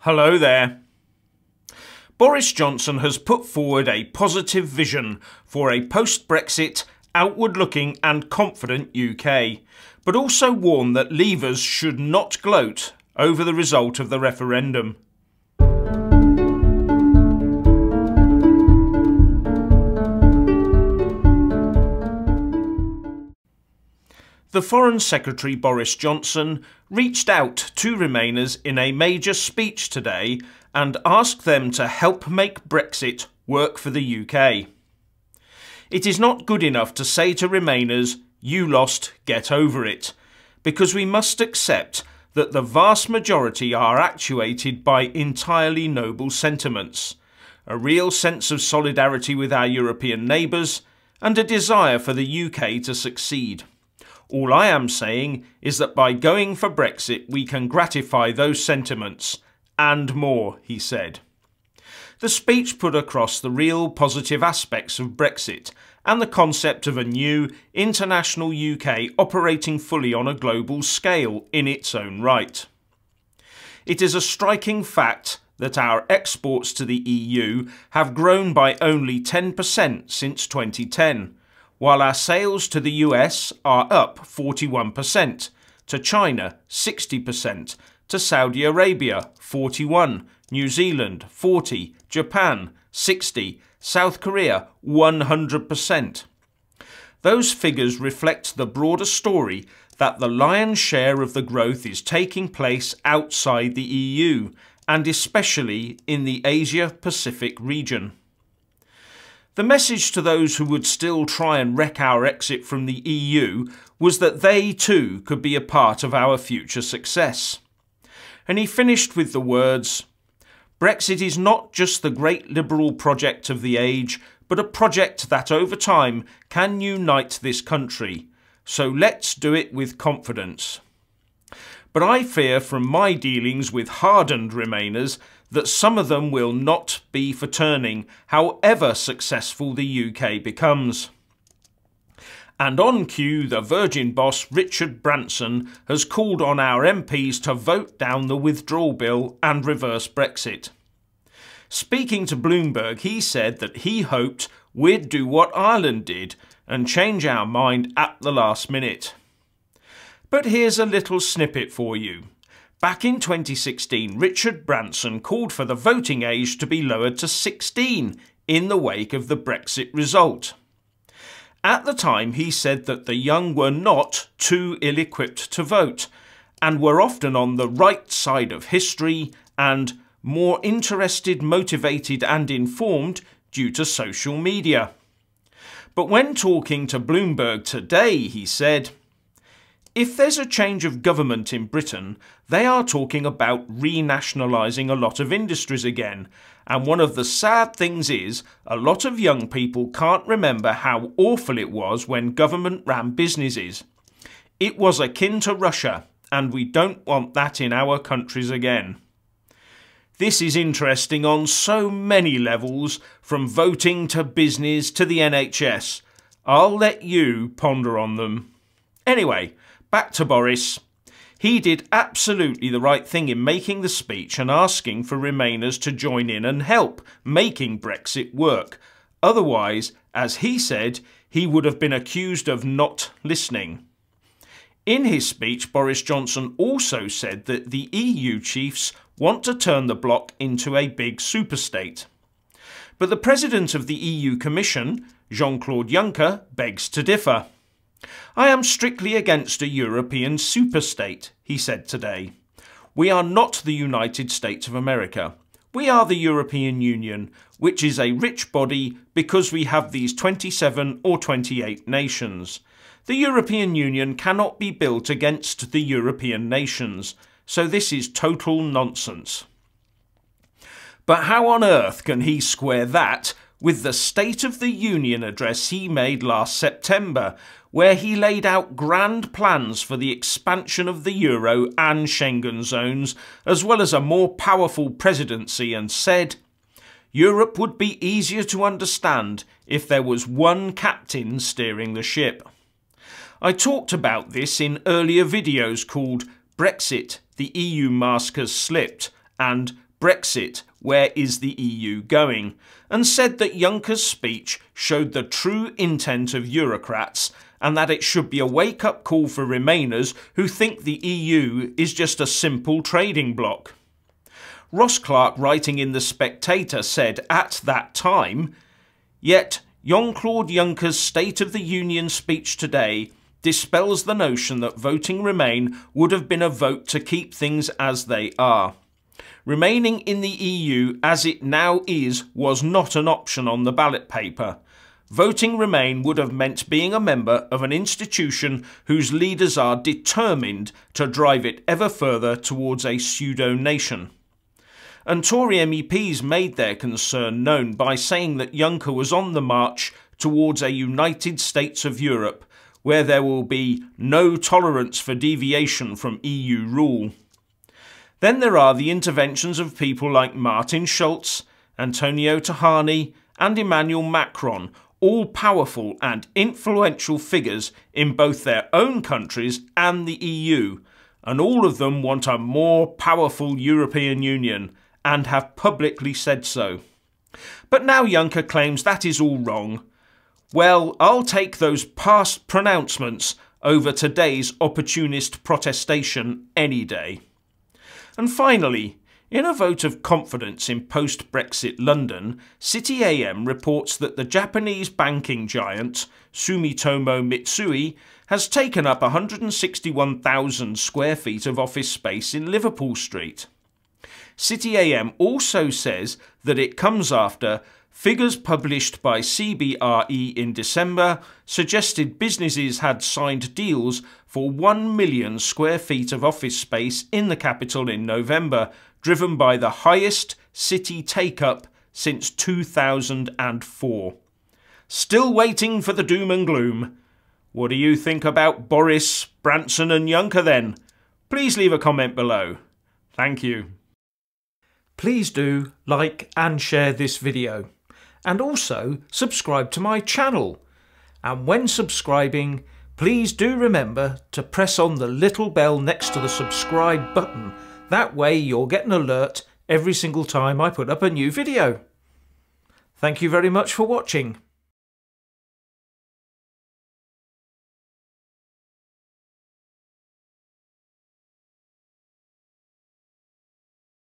Hello there. Boris Johnson has put forward a positive vision for a post-Brexit, outward-looking and confident UK, but also warned that leavers should not gloat over the result of the referendum. The Foreign Secretary Boris Johnson reached out to Remainers in a major speech today and asked them to help make Brexit work for the UK. It is not good enough to say to Remainers, "You lost, get over it," because we must accept that the vast majority are actuated by entirely noble sentiments, a real sense of solidarity with our European neighbours and a desire for the UK to succeed. All I am saying is that by going for Brexit we can gratify those sentiments, and more, he said. The speech put across the real positive aspects of Brexit and the concept of a new international UK operating fully on a global scale in its own right. It is a striking fact that our exports to the EU have grown by only 10% since 2010, while our sales to the US are up 41%, to China 60%, to Saudi Arabia 41%, New Zealand 40%, Japan 60%, South Korea 100%. Those figures reflect the broader story that the lion's share of the growth is taking place outside the EU, and especially in the Asia-Pacific region. The message to those who would still try and wreck our exit from the EU was that they too could be a part of our future success. And he finished with the words, "Brexit is not just the great liberal project of the age, but a project that over time can unite this country. So let's do it with confidence." But I fear from my dealings with hardened Remainers that some of them will not be for turning, however successful the UK becomes. And on cue, the Virgin boss Richard Branson has called on our MPs to vote down the withdrawal bill and reverse Brexit. Speaking to Bloomberg, he said that he hoped we'd do what Ireland did and change our mind at the last minute. But here's a little snippet for you. Back in 2016, Richard Branson called for the voting age to be lowered to 16 in the wake of the Brexit result. At the time, he said that the young were not too ill-equipped to vote and were often on the right side of history and more interested, motivated and informed due to social media. But when talking to Bloomberg today, he said, "If there's a change of government in Britain, they are talking about renationalising a lot of industries again, and one of the sad things is a lot of young people can't remember how awful it was when government ran businesses. It was akin to Russia, and we don't want that in our countries again." This is interesting on so many levels, from voting to business to the NHS. I'll let you ponder on them. Anyway, back to Boris. He did absolutely the right thing in making the speech and asking for Remainers to join in and help making Brexit work. Otherwise, as he said, he would have been accused of not listening. In his speech, Boris Johnson also said that the EU chiefs want to turn the bloc into a big superstate. But the president of the EU Commission, Jean-Claude Juncker, begs to differ. "I am strictly against a European superstate," he said today. "We are not the United States of America. We are the European Union, which is a rich body because we have these 27 or 28 nations. The European Union cannot be built against the European nations, so this is total nonsense." But how on earth can he square that with the State of the Union address he made last September, where he laid out grand plans for the expansion of the euro and Schengen zones, as well as a more powerful presidency, and said, "Europe would be easier to understand if there was one captain steering the ship." I talked about this in earlier videos called Brexit, the EU mask has slipped, and Brexit, where is the EU going? And said that Juncker's speech showed the true intent of Eurocrats and that it should be a wake-up call for Remainers who think the EU is just a simple trading bloc. Ross Clark, writing in The Spectator, said at that time, "Yet Jean-Claude Juncker's State of the Union speech today dispels the notion that voting Remain would have been a vote to keep things as they are. Remaining in the EU as it now is was not an option on the ballot paper. Voting Remain would have meant being a member of an institution whose leaders are determined to drive it ever further towards a pseudo-nation." And Tory MEPs made their concern known by saying that Juncker was on the march towards a United States of Europe, where there will be no tolerance for deviation from EU rule. Then there are the interventions of people like Martin Schulz, Antonio Tajani and Emmanuel Macron, all powerful and influential figures in both their own countries and the EU, and all of them want a more powerful European Union, and have publicly said so. But now Juncker claims that is all wrong. Well, I'll take those past pronouncements over today's opportunist protestation any day. And finally, in a vote of confidence in post-Brexit London, City AM reports that the Japanese banking giant Sumitomo Mitsui has taken up 161,000 square feet of office space in Liverpool Street. City AM also says that it comes after figures published by CBRE in December suggested businesses had signed deals for 1 million square feet of office space in the capital in November, driven by the highest city take-up since 2004. Still waiting for the doom and gloom. What do you think about Boris, Branson and Juncker then? Please leave a comment below. Thank you. Please do like and share this video. And also subscribe to my channel. And when subscribing, please do remember to press on the little bell next to the subscribe button. That way you'll get an alert every single time I put up a new video. Thank you very much for watching.